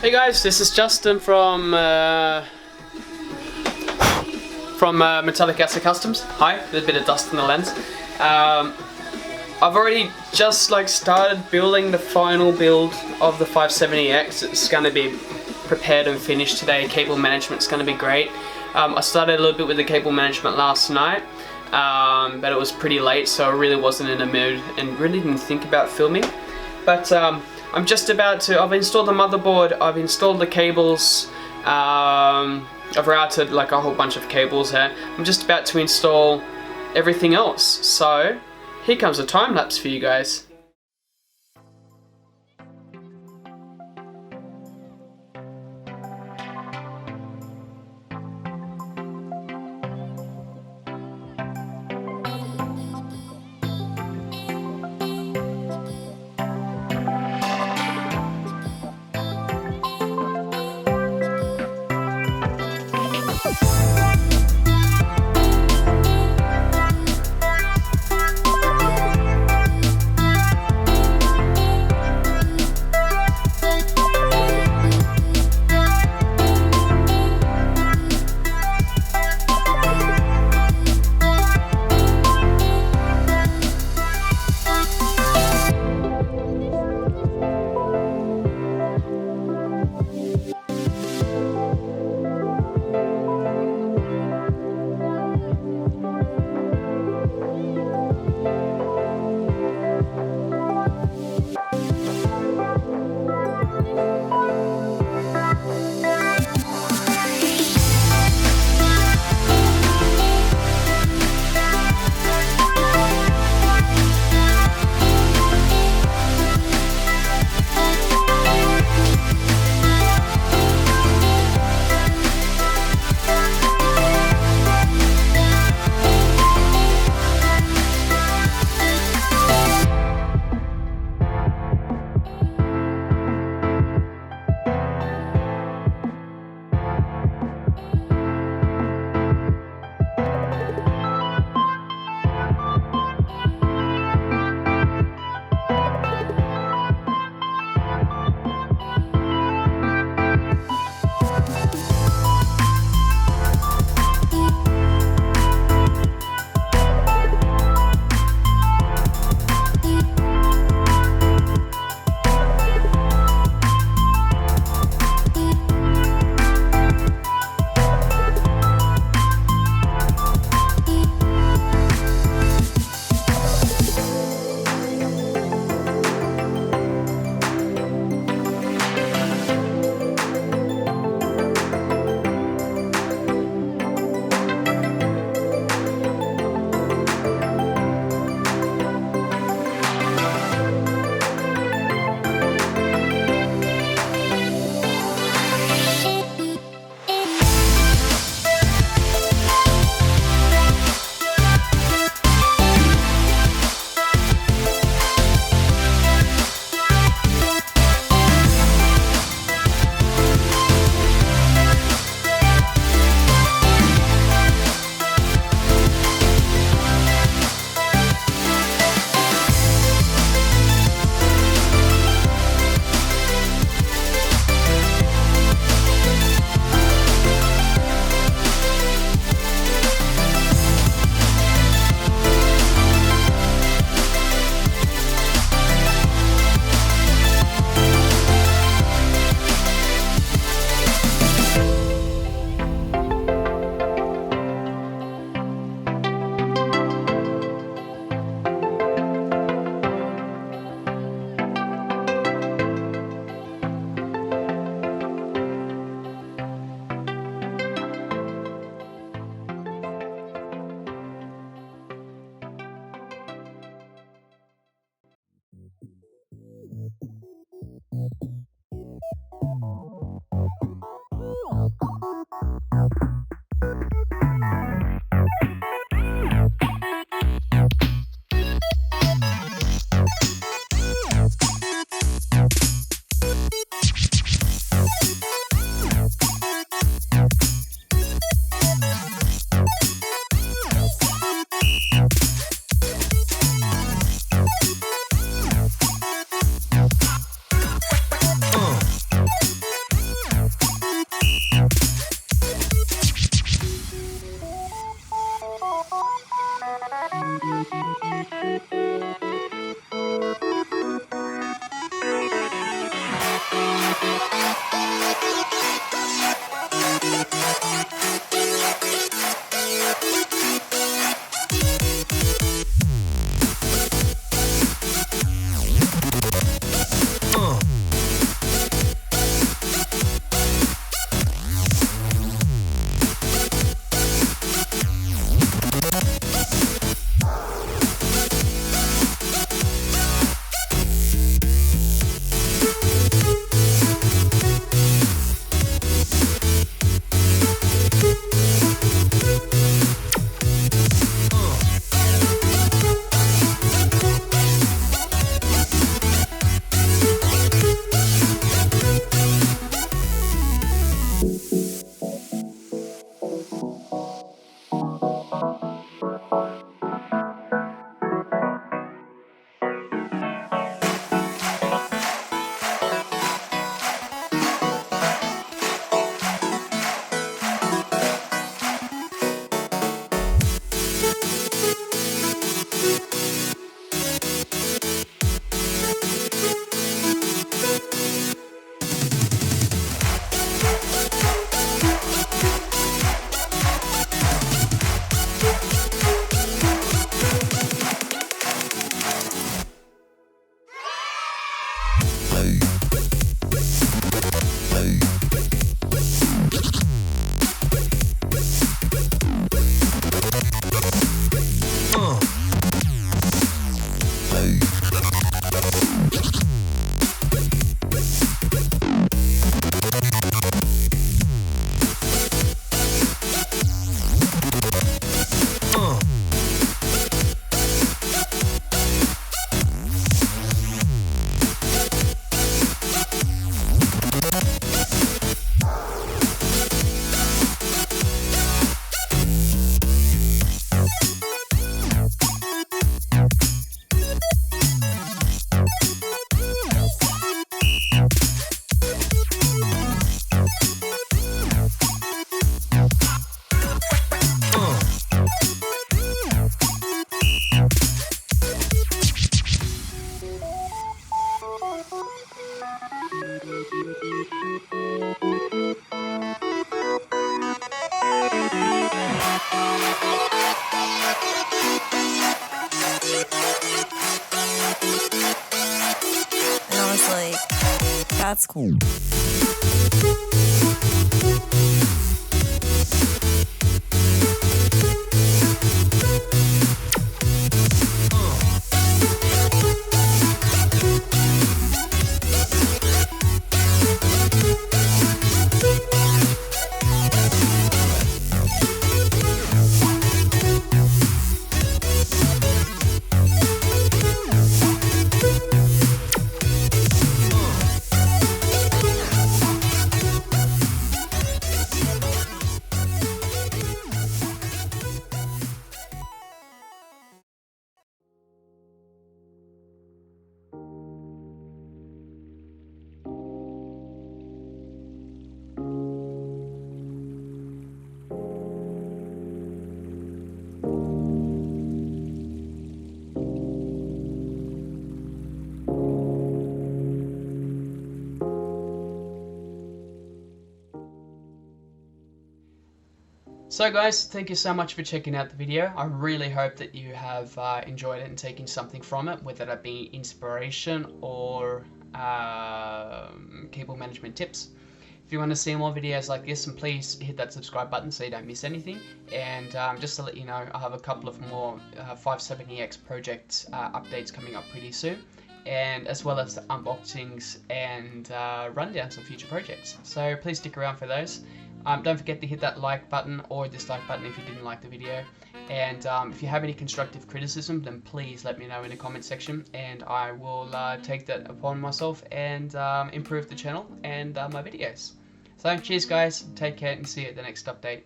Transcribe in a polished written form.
Hey guys, this is Justin from Metallic Acid Customs. Hi, there's a bit of dust in the lens. I've already just started building the final build of the 570X. It's going to be prepared and finished today. Cable management's going to be great. I started a little bit with the cable management last night, but it was pretty late, so I really wasn't in a mood and really didn't think about filming. But I'm just about to, I've installed the motherboard, I've installed the cables, I've routed a whole bunch of cables here. I'm just about to install everything else. So here comes a time lapse for you guys. And I was like, that's cool. So guys, thank you so much for checking out the video. I really hope that you have enjoyed it and taken something from it, whether that be inspiration or cable management tips. If you want to see more videos like this, and please hit that subscribe button so you don't miss anything. And just to let you know, I have a couple of more 570X project updates coming up pretty soon, and as well as unboxings and rundowns of future projects. So please stick around for those. Don't forget to hit that like button or dislike button if you didn't like the video. And if you have any constructive criticism, then please let me know in the comment section, and I will take that upon myself and improve the channel and my videos. So cheers guys, take care and see you at the next update.